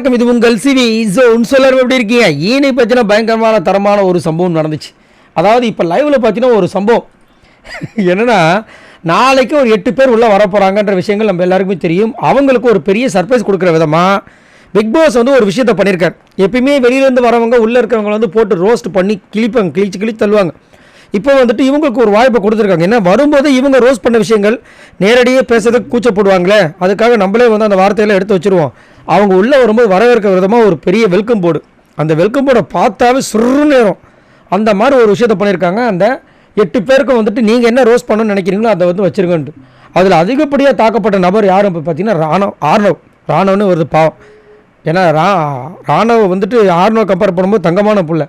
வணக்கம், இது உங்கள் சிவி ஜோன். சொல்லர் எப்படி இருக்கீங்க? ஈனை பற்றின பயங்கரமான தரமான ஒரு சம்பவம் நடந்துச்சு. அதாவது இப்போ லைவில் பார்த்தீங்கன்னா ஒரு சம்பவம் என்னென்னா, நாளைக்கு ஒரு 8 பேர் உள்ளே வர போகிறாங்கன்ற விஷயங்கள் நம்ம எல்லாருக்குமே தெரியும். அவங்களுக்கு ஒரு பெரிய சர்ப்ரைஸ் கொடுக்குற விதமாக பிக் பாஸ் வந்து ஒரு விஷயத்தை பண்ணியிருக்கார். எப்பயுமே வெளியிலேருந்து வரவங்க உள்ளே இருக்கிறவங்க வந்து போட்டு ரோஸ்ட் பண்ணி கிழிப்பாங்க, கிழிச்சு தள்ளுவாங்க. இப்போ வந்துட்டு இவங்களுக்கு ஒரு வாய்ப்பை கொடுத்துருக்காங்க. ஏன்னா வரும்போது இவங்க ரோஸ்ட் பண்ண விஷயங்கள் நேரடியாக பேசுறதுக்கு கூச்சப்படுவாங்களே, அதுக்காக நம்மளே வந்து அந்த வார்த்தையெல்லாம் எடுத்து வச்சுருவோம். அவங்க உள்ளே வரும்போது வரவேற்க விதமாக ஒரு பெரிய வெல்கம் போர்டு, அந்த வெல்கம் போர்டை பார்த்தாவே சுரு நேரம் அந்த மாதிரி ஒரு விஷயத்தை பண்ணியிருக்காங்க. அந்த 8 பேருக்கும் வந்துட்டு நீங்கள் என்ன ரோஸ்ட் பண்ணணும்னு நினைக்கிறீங்களோ அதை வந்து வச்சுருங்கன்ட்டு. அதில் அதிகப்படியாக தாக்கப்பட்ட நபர் யார் இப்போ பார்த்தீங்கன்னா ராணவன்னு வருது பாவம். ஏன்னா ராணவ் வந்துட்டு ஆர்னவ் கம்பேர் பண்ணும்போது தங்கமான புள்ள.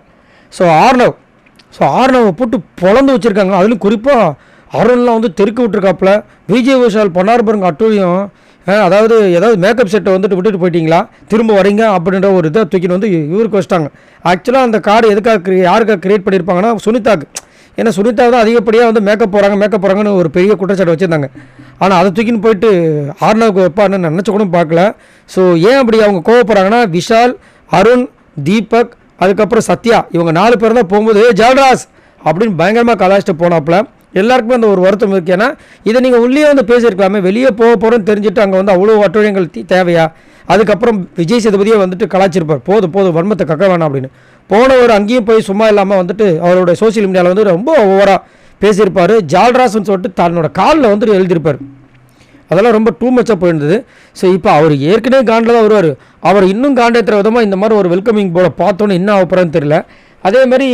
ஸோ ஆர்னவை போட்டு பொழந்து வச்சுருக்காங்க. அதுலேயும் குறிப்பாக அருண்லாம் வந்து தெருக்கு விட்டுருக்காப்புல. விஜய் விஷால் பண்ணார் பாருங்க அட்டூழியம். அதாவது ஏதாவது மேக்கப் செட்டை வந்துட்டு விட்டுட்டு போயிட்டீங்களா, திரும்ப வரீங்க அப்படின்ற ஒரு இதை தூக்கிட்டு வந்து இவருக்கு வச்சிட்டாங்க. ஆக்சுவலாக அந்த கார்டு எதுக்காக யாருக்காக க்ரியேட் பண்ணியிருப்பாங்கன்னா சுனிதாக்கு. ஏன்னா சுனிதா தான் அதிகப்படியாக வந்து மேக்கப் போகிறாங்கன்னு ஒரு பெரிய குற்றச்சாட்டு வச்சுருந்தாங்க. ஆனால் அதை தூக்கின்னு போயிட்டு ஆர்னவுக்கு வைப்பான்னு நினச்ச கூட பார்க்கல. ஸோ ஏன் அப்படி அவங்க கோவப்படுறாங்கன்னா, விஷால், அருண், தீபக், அதுக்கப்புறம் சத்யா, இவங்க 4 பேர் தான் போகும்போது ஜால்ராஸ் அப்படின்னு பயங்கரமாக கலாச்சிட்டு போனாப்புல. எல்லாருக்குமே அந்த ஒரு வருத்தம் இருக்குது. ஏன்னா இதை நீங்கள் உள்ளே வந்து பேசியிருக்கலாமே, வெளியே போக போகிறோன்னு தெரிஞ்சுட்டு அங்கே வந்து அவ்வளோ அட்டுழியங்கள் தேவையா? அதுக்கப்புறம் விஜய் சேதுபதியே வந்துட்டு கலாச்சிருப்பார், போதும் வன்மத்தை கக்க வேணாம் அப்படின்னு. போனவர் அங்கேயும் போய் சும்மா இல்லாமல் வந்துட்டு அவரோட சோசியல் மீடியாவில் வந்து ரொம்ப ஓவராக பேசியிருப்பார். ஜால்ராஸ்ன்னு சொல்லிட்டு தன்னோட காலில் வந்துட்டு எழுதியிருப்பார். அதெல்லாம் ரொம்ப டூ மச்சாக போயிருந்தது. ஸோ இப்போ அவர் ஏற்கனவே காண்டில் தான் வருவார். அவர் இன்னும் காண்டேற்றுற விதமாக இந்த மாதிரி ஒரு வெல்கமிங் போர்டை பார்த்தோன்னே என்ன ஆகப்படுறதுன்னு தெரியல. அதே மாதிரி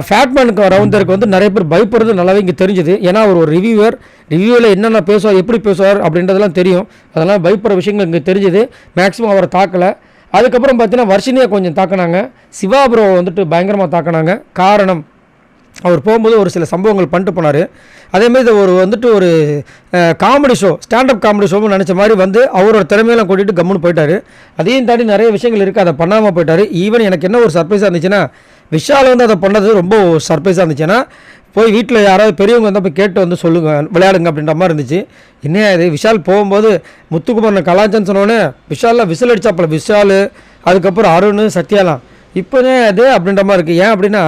ஃபேட்மேனுக்கு ரவுண்டருக்கு வந்து நிறைய பேர் பயப்படுறது நல்லாவே இங்கே தெரிஞ்சுது. ஏன்னா அவர் ஒரு ரிவ்யூவில் என்னென்ன பேசுவார், எப்படி பேசுவார் அப்படின்றதெல்லாம் தெரியும். அதெல்லாம் பயப்படுற விஷயங்கள் இங்கே தெரிஞ்சுது. மேக்ஸிமம் அவரை தாக்கலை. அதுக்கப்புறம் பார்த்தீங்கன்னா வர்ஷினியை கொஞ்சம் தாக்கினாங்க. சிவா ப்ரோ வந்துட்டு பயங்கரமாக தாக்கினாங்க. காரணம், அவர் போகும்போது ஒரு சில சம்பவங்கள் பண்ணிட்டு போனார். அதேமாதிரி இது வந்துட்டு ஒரு காமெடி ஷோ, ஸ்டாண்டப் காமெடி ஷோன்னு நினச்ச மாதிரி வந்து அவரோட திறமையெல்லாம் கூட்டிகிட்டு கம்முன்னு போயிட்டார். அதையும் தாண்டி நிறைய விஷயங்கள் இருக்குது, அதை பண்ணாமல் போயிட்டார். ஈவன் எனக்கு என்ன ஒரு சர்ப்ரைஸாக இருந்துச்சுன்னா, விஷால் வந்து அதை பண்ணது ரொம்ப சர்ப்ரைஸாக இருந்துச்சுன்னா, போய் வீட்டில் யாராவது பெரியவங்க வந்து போய் கேட்டு வந்து சொல்லுங்கள், விளையாடுங்க அப்படின்ற மாதிரி இருந்துச்சு. என்ன இது, விஷால் போகும்போது முத்துக்குமாரனை கலாச்சான்னு சொன்னோன்னே விஷாலில் விசில் அடித்தாப்பில் விஷால், அதுக்கப்புறம் அருண், சத்யாலாம் இப்போதே அது அப்படின்ற மாதிரி இருக்குது. ஏன் அப்படின்னா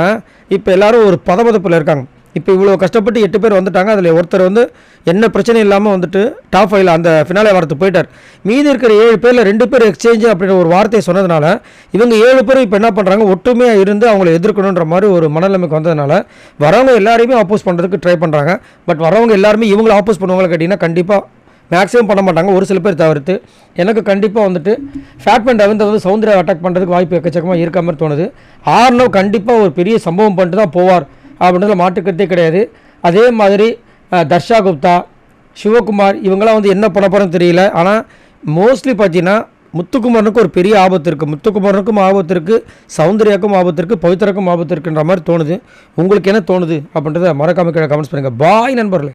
இப்போ எல்லோரும் ஒரு பதப்பதப்பில் இருக்காங்க. இப்போ இவ்வளோ கஷ்டப்பட்டு 8 பேர் வந்துட்டாங்க. அதில் ஒருத்தர் வந்து என்ன பிரச்சனை இல்லாமல் வந்துட்டு டாப் 5 அந்த ஃபினாலே வரத்துக்கு போயிட்டார். மீதி இருக்கிற 7 பேரில் 2 பேர் எக்ஸ்சேஞ்சு அப்படின்ற ஒரு வார்த்தையை சொன்னதுனால இவங்க 7 பேரும் இப்போ என்ன பண்ணுறாங்க, ஒற்றுமையாக இருந்து அவங்கள எதிர்க்கணுன்ற மாதிரி ஒரு மனநிலைமைக்கு வந்ததுனால வரவங்க எல்லாரையுமே ஆப்போஸ் பண்ணுறதுக்கு ட்ரை பண்ணுறாங்க. பட் வரவங்க எல்லாருமே இவங்களை ஆப்போஸ் பண்ணுவாங்களா கேட்டிங்கன்னா கண்டிப்பாக மேக்ஸிமம் பண்ண மாட்டாங்க, ஒரு சில பேர் தவிர்த்து. எனக்கு கண்டிப்பாக வந்துட்டு ஃபேட்மேன் வந்து சௌந்தர்யா அட்டாக் பண்ணுறதுக்கு வாய்ப்பு எக்கச்சக்கமாக இருக்க மாதிரி தோணுது. ஆர்னவ் கண்டிப்பாக ஒரு பெரிய சம்பவம் பண்ணிட்டு தான் போவார் அப்படின்றத மாற்றுக்கிறதே கிடையாது. அதே மாதிரி தர்ஷா குப்தா, சிவகுமார் இவங்களாம் வந்து என்ன பண்ண போகிறோன்னு தெரியல. ஆனால் மோஸ்ட்லி பார்த்தீங்கன்னா முத்துக்குமாரனுக்கு ஒரு பெரிய ஆபத்து இருக்குது. முத்துக்குமாரனுக்கும் ஆபத்து இருக்குது, சௌந்தர்யாவுக்கும் ஆபத்து இருக்குது, பவித்ராக்கும் ஆபத்து இருக்குன்ற மாதிரி தோணுது. உங்களுக்கு என்ன தோணுது அப்படின்றத மறக்காம கமெண்ட்ஸ் பண்ணுங்கள். பாய் நண்பர்களே.